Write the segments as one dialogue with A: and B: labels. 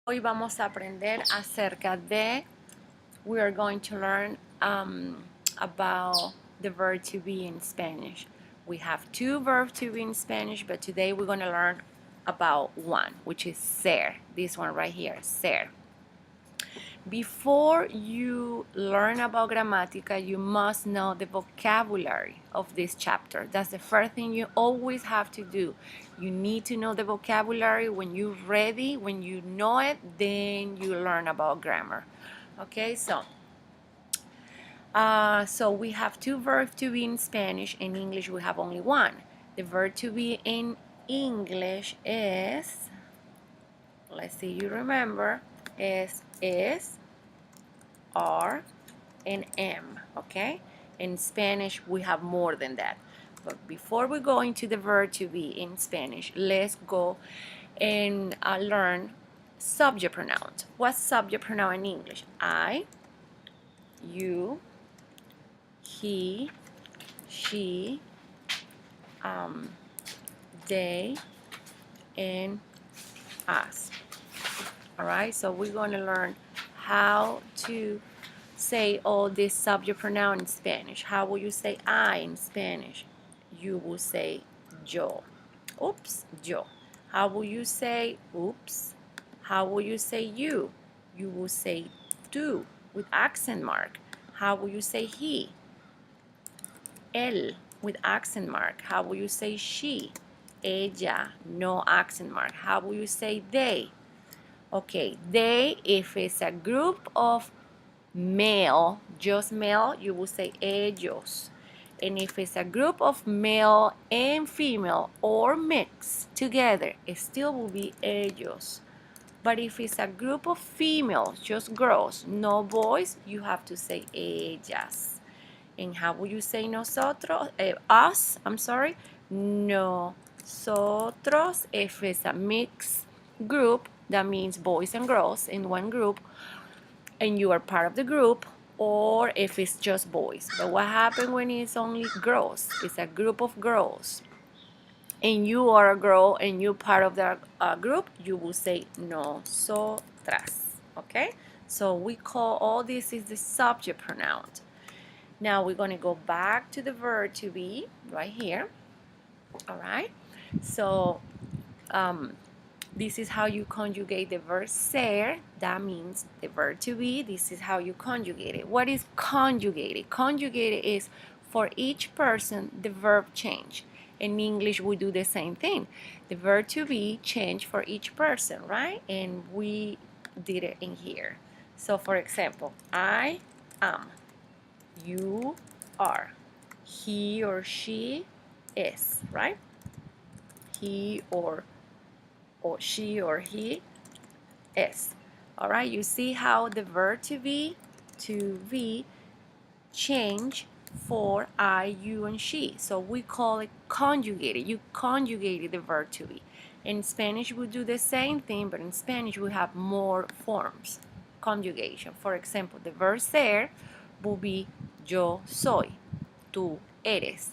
A: Hoy vamos a aprender acerca de, we are going to learn about the verb to be in Spanish. We have two verbs to be in Spanish, but today we're going to learn about one, which is ser. This one right here, ser. Before you learn about grammatica, you must know the vocabulary of this chapter. That's the first thing you always have to do. You need to know the vocabulary. When you're ready, when you know it, then you learn about grammar. Okay, so we have two verbs to be in Spanish. In English, we have only one. The verb to be in English is, let's see, you remember, is, are, and am, okay? In Spanish, we have more than that. But before we go into the verb to be in Spanish, let's go and learn subject pronouns. What's subject pronoun in English? I, you, he, she, they, and us. All right, so we're going to learn how to say all this subject pronoun in Spanish. How will you say I in Spanish? You will say yo. Oops, yo. How will you say oops? How will you say you? You will say tú with accent mark. How will you say he? Él with accent mark. How will you say she? Ella, no accent mark. How will you say they? Okay, they, if it's a group of male, just male, you will say ellos. And if it's a group of male and female or mixed together, it still will be ellos. But if it's a group of females, just girls, no boys, you have to say ellas. And how will you say nosotros? Us, I'm sorry. Nosotros, if it's a mixed group, that means boys and girls in one group, and you are part of the group, or if it's just boys. But what happens when it's only girls? It's a group of girls, and you are a girl and you're part of the group, you will say nosotras. Okay, so we call all this is the subject pronoun. Now we're going to go back to the verb to be right here. All right, so this is how you conjugate the verb ser. That means the verb to be. This is how you conjugate it. What is conjugated? Conjugated is for each person the verb change. In English, we do the same thing. The verb to be change for each person, right? And we did it in here. So for example, I am, you are, he or she is, right? He or she or he is. All right, you see how the verb to be change for I, you, and she. So we call it conjugated. You conjugated the verb to be. In Spanish, we do the same thing, but in Spanish, we have more forms. Conjugation. For example, the verb ser will be yo soy, tú eres,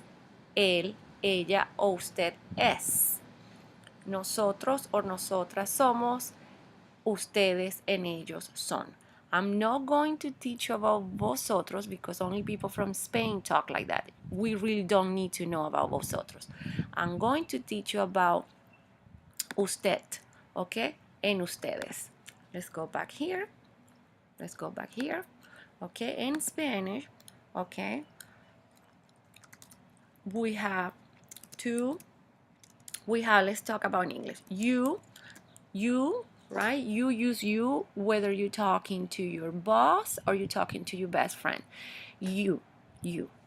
A: él, ella o usted es. Nosotros o nosotras somos, ustedes and ellos son. I'm not going to teach you about vosotros because only people from Spain talk like that. We really don't need to know about vosotros. I'm going to teach you about usted, okay? And ustedes. Let's go back here. Let's go back here. Okay, in Spanish, okay, we have two. Let's talk about English. You, right? You use you whether you're talking to your boss or you're talking to your best friend. You.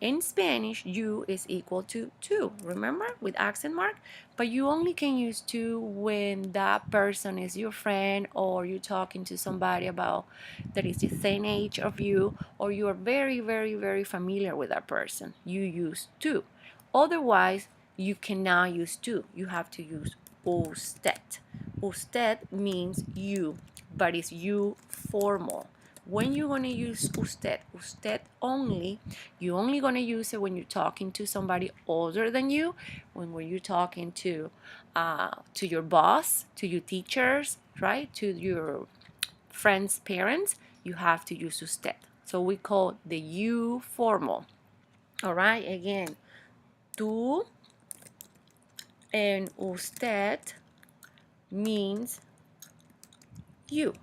A: In Spanish, you is equal to two, remember, with accent mark? But you only can use two when that person is your friend or you're talking to somebody about that is the same age of you or you are very, very, very familiar with that person. You use two. Otherwise, you cannot use two. You have to use usted. Usted means you, but it's you formal. When you're going to use usted, usted only, you're only going to use it when you're talking to somebody older than you, when you're talking to your boss, to your teachers, right, to your friends' parents, you have to use usted. So we call the you formal. All right, again, tú and usted means you.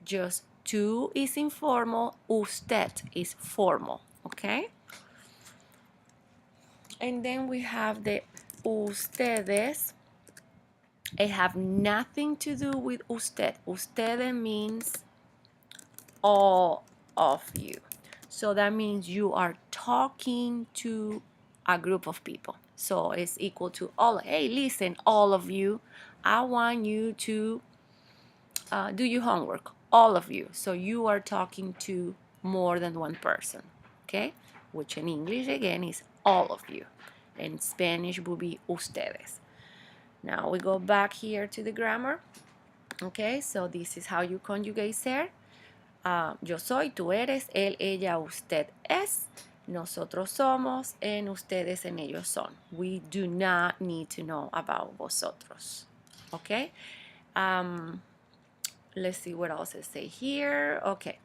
A: Just tú is informal, usted is formal, okay? And then we have the ustedes. It have nothing to do with usted. Usted means all of you. So that means you are talking to a group of people. So it's equal to all. Hey, listen, all of you, I want you to do your homework, all of you. So you are talking to more than one person, okay? Which in English, again, is all of you. In Spanish would be ustedes. Now we go back here to the grammar. Okay, so this is how you conjugate ser. Yo soy, tú eres, él, ella, usted es, nosotros somos, and ustedes and ellos son. We do not need to know about vosotros. Okay? Let's see what else I say here. Okay.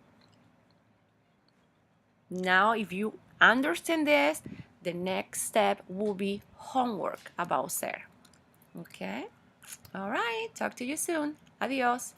A: Now, if you understand this, the next step will be homework about ser. Okay? All right. Talk to you soon. Adios.